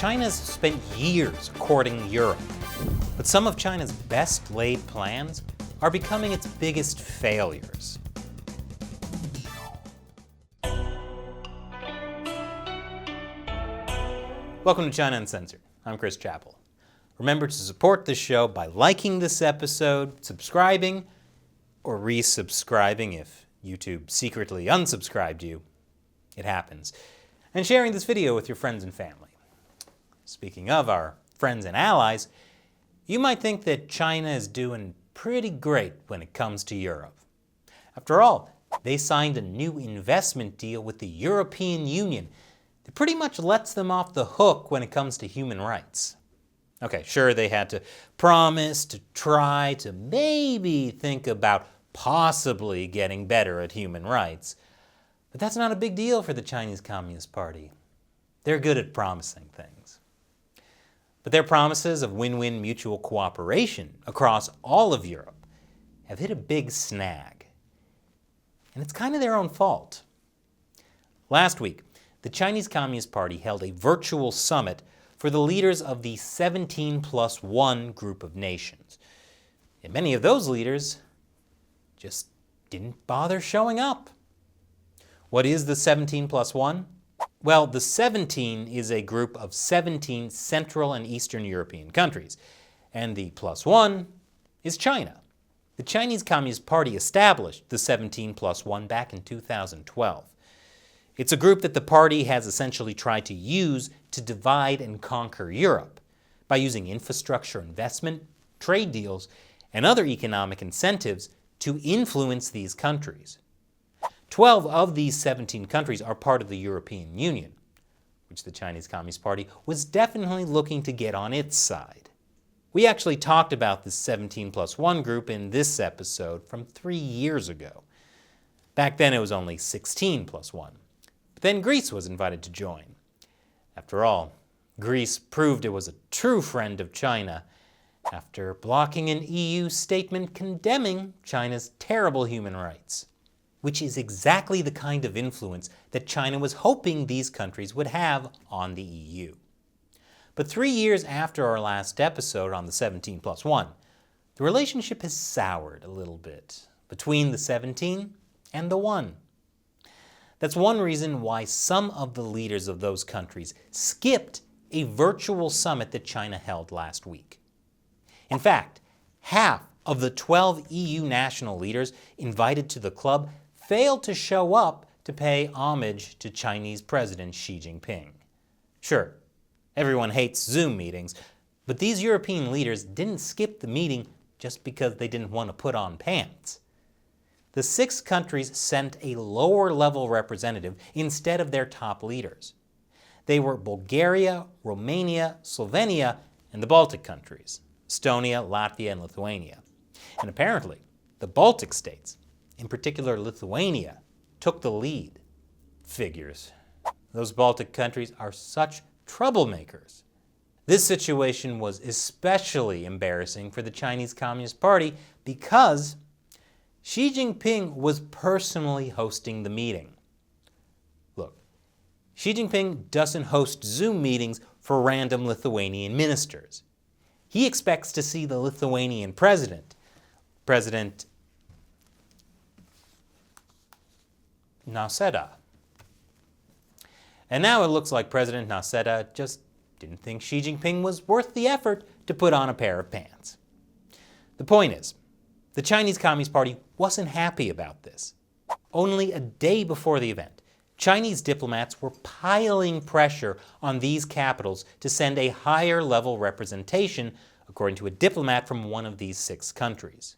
China's spent years courting Europe, but some of China's best laid plans are becoming its biggest failures. Welcome to China Uncensored. I'm Chris Chappell. Remember to support the show by liking this episode, subscribing, or resubscribing if YouTube secretly unsubscribed you. It happens. And sharing this video with your friends and family. Speaking of our friends and allies, you might think that China is doing pretty great when it comes to Europe. After all, they signed a new investment deal with the European Union that pretty much lets them off the hook when it comes to human rights. Okay, sure, they had to promise to try to maybe think about possibly getting better at human rights. But that's not a big deal for the Chinese Communist Party. They're good at promising things. But their promises of win-win mutual cooperation across all of Europe have hit a big snag. And it's kind of their own fault. Last week, the Chinese Communist Party held a virtual summit for the leaders of the 17+1 group of nations. And many of those leaders just didn't bother showing up. What is the 17+1? Well, the 17 is a group of 17 Central and Eastern European countries, and the +1 is China. The Chinese Communist Party established the 17+1 back in 2012. It's a group that the party has essentially tried to use to divide and conquer Europe by using infrastructure investment, trade deals, and other economic incentives to influence these countries. 12 of these 17 countries are part of the European Union, which the Chinese Communist Party was definitely looking to get on its side. We actually talked about this 17+1 group in this episode from 3 years ago. Back then it was only 16+1. But then Greece was invited to join. After all, Greece proved it was a true friend of China after blocking an EU statement condemning China's terrible human rights, which is exactly the kind of influence that China was hoping these countries would have on the EU. But 3 years after our last episode on the 17+1, the relationship has soured a little bit between the 17 and the 1. That's one reason why some of the leaders of those countries skipped a virtual summit that China held last week. In fact, half of the 12 EU national leaders invited to the club failed to show up to pay homage to Chinese President Xi Jinping. Sure, everyone hates Zoom meetings, but these European leaders didn't skip the meeting just because they didn't want to put on pants. The 6 countries sent a lower-level representative instead of their top leaders. They were Bulgaria, Romania, Slovenia, and the Baltic countries, Estonia, Latvia, and Lithuania. And apparently, the Baltic states, in particular Lithuania, took the lead. Figures. Those Baltic countries are such troublemakers. This situation was especially embarrassing for the Chinese Communist Party because Xi Jinping was personally hosting the meeting. Look, Xi Jinping doesn't host Zoom meetings for random Lithuanian ministers. He expects to see the Lithuanian President Nausėda. And now it looks like President Nausėda just didn't think Xi Jinping was worth the effort to put on a pair of pants. The point is, the Chinese Communist Party wasn't happy about this. Only a day before the event, Chinese diplomats were piling pressure on these capitals to send a higher-level representation, according to a diplomat from one of these 6 countries.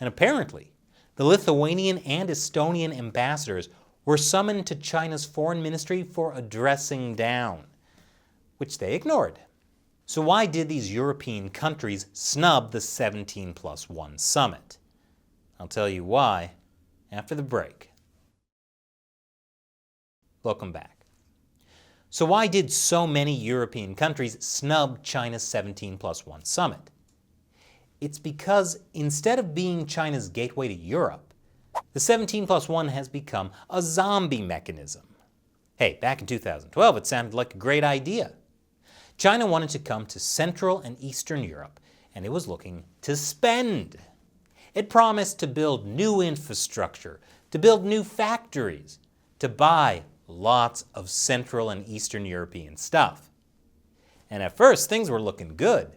And apparently, the Lithuanian and Estonian ambassadors were summoned to China's foreign ministry for a dressing down, which they ignored. So why did these European countries snub the 17+1 summit? I'll tell you why after the break. Welcome back. So why did so many European countries snub China's 17+1 summit? It's because instead of being China's gateway to Europe, the 17+1 has become a zombie mechanism. Hey, back in 2012, it sounded like a great idea. China wanted to come to Central and Eastern Europe, and it was looking to spend. It promised to build new infrastructure, to build new factories, to buy lots of Central and Eastern European stuff. And at first, things were looking good.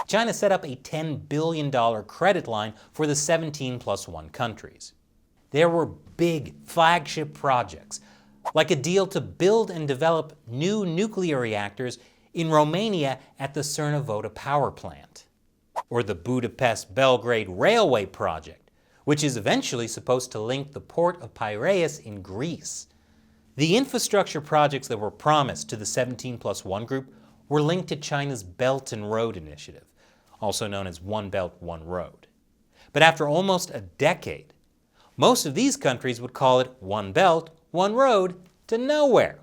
China set up a $10 billion credit line for the 17+1 countries. There were big flagship projects, like a deal to build and develop new nuclear reactors in Romania at the Cernavoda power plant, or the Budapest-Belgrade railway project, which is eventually supposed to link the port of Piraeus in Greece. The infrastructure projects that were promised to the 17+1 group were linked to China's Belt and Road Initiative, also known as One Belt, One Road. But after almost a decade, most of these countries would call it One Belt, One Road to nowhere.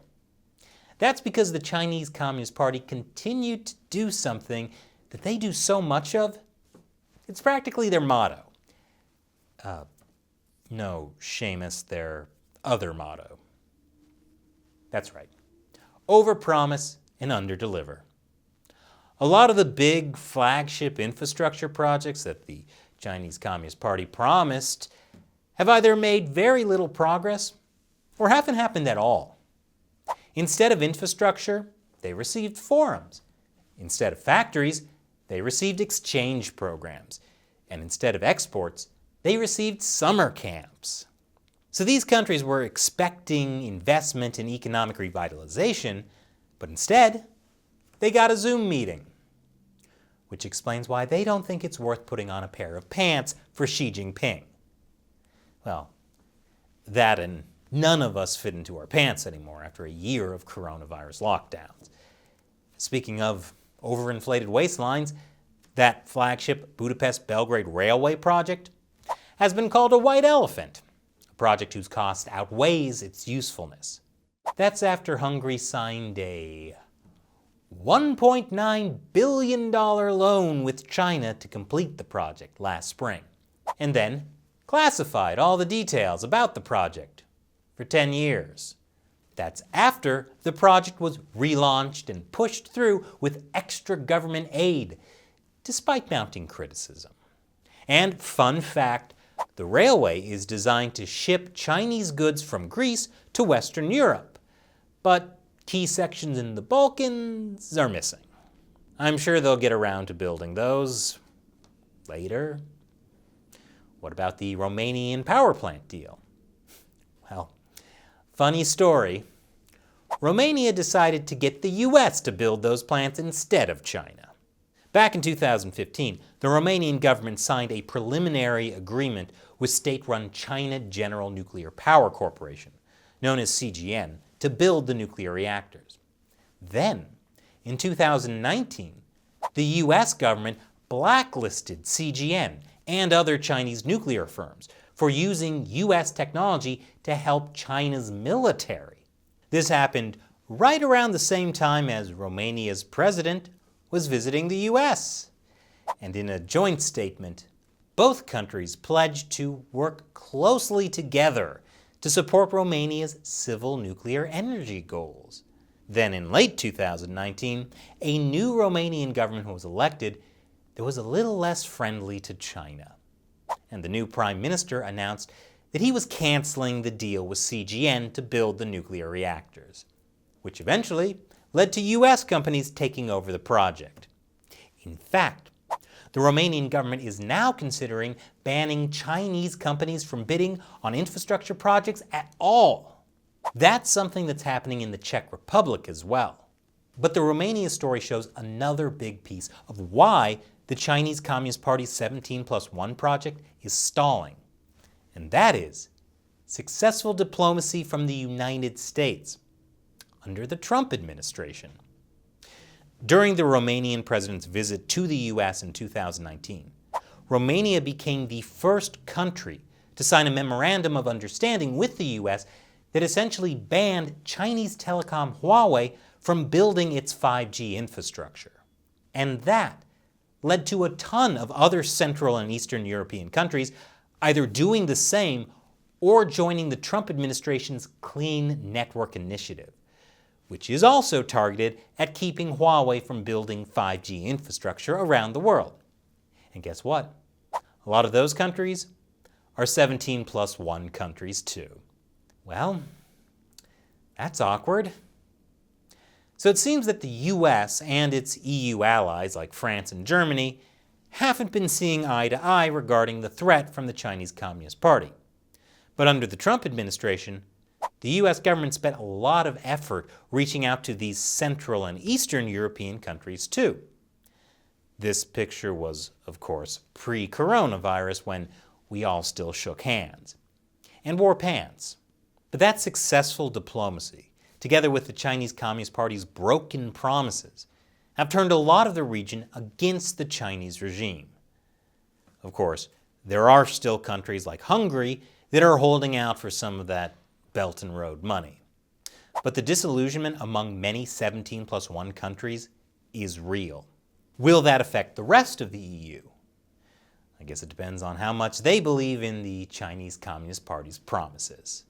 That's because the Chinese Communist Party continued to do something that they do so much of. It's practically their motto. No, Seamus, their other motto. That's right. Overpromise and underdeliver. A lot of the big flagship infrastructure projects that the Chinese Communist Party promised have either made very little progress or haven't happened at all. Instead of infrastructure, they received forums. Instead of factories, they received exchange programs. And instead of exports, they received summer camps. So these countries were expecting investment in economic revitalization, but instead, they got a Zoom meeting. Which explains why they don't think it's worth putting on a pair of pants for Xi Jinping. Well, that and none of us fit into our pants anymore after a year of coronavirus lockdowns. Speaking of overinflated waistlines, that flagship Budapest-Belgrade railway project has been called a white elephant, a project whose cost outweighs its usefulness. That's after Hungary signed a $1.9 billion loan with China to complete the project last spring, and then classified all the details about the project for 10 years. That's after the project was relaunched and pushed through with extra government aid, despite mounting criticism. And fun fact, the railway is designed to ship Chinese goods from Greece to Western Europe, but key sections in the Balkans are missing. I'm sure they'll get around to building those later. What about the Romanian power plant deal? Well, funny story. Romania decided to get the US to build those plants instead of China. Back in 2015, the Romanian government signed a preliminary agreement with state-run China General Nuclear Power Corporation, known as CGN, to build the nuclear reactors. Then, in 2019, the US government blacklisted CGN and other Chinese nuclear firms for using US technology to help China's military. This happened right around the same time as Romania's president was visiting the US. And in a joint statement, both countries pledged to work closely together to support Romania's civil nuclear energy goals. Then in late 2019, a new Romanian government was elected that was a little less friendly to China. And the new prime minister announced that he was canceling the deal with CGN to build the nuclear reactors, which eventually led to US companies taking over the project. In fact, the Romanian government is now considering banning Chinese companies from bidding on infrastructure projects at all. That's something that's happening in the Czech Republic as well. But the Romania story shows another big piece of why the Chinese Communist Party's 17+1 project is stalling. And that is successful diplomacy from the United States under the Trump administration. During the Romanian president's visit to the US in 2019, Romania became the first country to sign a memorandum of understanding with the US that essentially banned Chinese telecom Huawei from building its 5G infrastructure. And that led to a ton of other Central and Eastern European countries either doing the same or joining the Trump administration's Clean Network Initiative, which is also targeted at keeping Huawei from building 5G infrastructure around the world. And guess what? A lot of those countries are 17+1 countries too. Well, that's awkward. So it seems that the US and its EU allies like France and Germany haven't been seeing eye to eye regarding the threat from the Chinese Communist Party. But under the Trump administration, the US government spent a lot of effort reaching out to these Central and Eastern European countries too. This picture was, of course, pre-coronavirus when we all still shook hands and wore pants. But that successful diplomacy, together with the Chinese Communist Party's broken promises, have turned a lot of the region against the Chinese regime. Of course, there are still countries like Hungary that are holding out for some of that Belt and Road money. But the disillusionment among many 17+1 countries is real. Will that affect the rest of the EU? I guess it depends on how much they believe in the Chinese Communist Party's promises.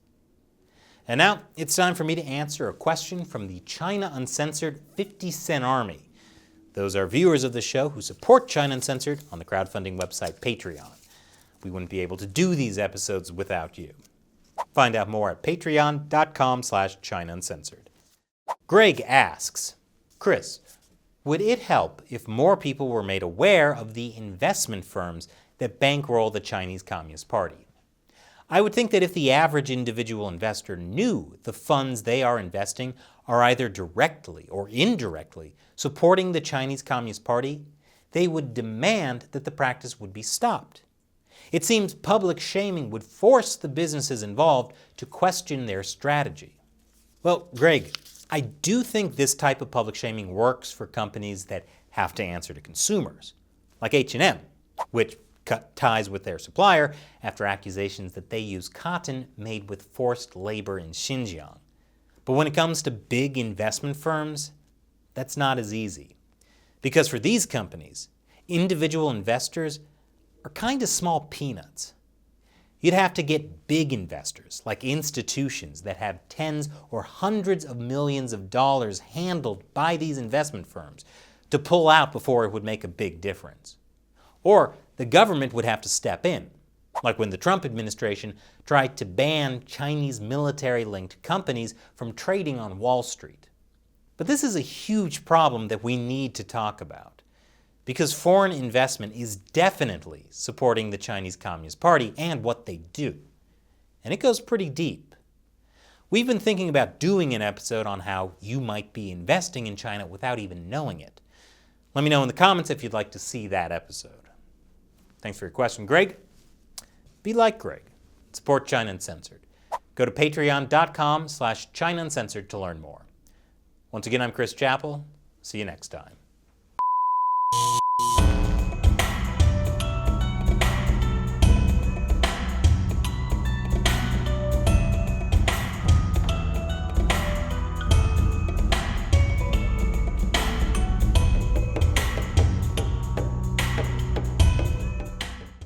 And now it's time for me to answer a question from the China Uncensored 50-cent Army. Those are viewers of the show who support China Uncensored on the crowdfunding website Patreon. We wouldn't be able to do these episodes without you. Find out more at patreon.com/China Uncensored. Greg asks, Chris, would it help if more people were made aware of the investment firms that bankroll the Chinese Communist Party? I would think that if the average individual investor knew the funds they are investing are either directly or indirectly supporting the Chinese Communist Party, they would demand that the practice would be stopped. It seems public shaming would force the businesses involved to question their strategy. Well, Greg, I do think this type of public shaming works for companies that have to answer to consumers, like H&M, which cut ties with their supplier after accusations that they use cotton made with forced labor in Xinjiang. But when it comes to big investment firms, that's not as easy. Because for these companies, individual investors are kind of small peanuts. You'd have to get big investors, like institutions that have tens or hundreds of millions of dollars handled by these investment firms, to pull out before it would make a big difference. Or the government would have to step in, like when the Trump administration tried to ban Chinese military-linked companies from trading on Wall Street. But this is a huge problem that we need to talk about, because foreign investment is definitely supporting the Chinese Communist Party and what they do. And it goes pretty deep. We've been thinking about doing an episode on how you might be investing in China without even knowing it. Let me know in the comments if you'd like to see that episode. Thanks for your question, Greg. Be like Greg. Support China Uncensored. Go to patreon.com/China Uncensored to learn more. Once again, I'm Chris Chappell. See you next time.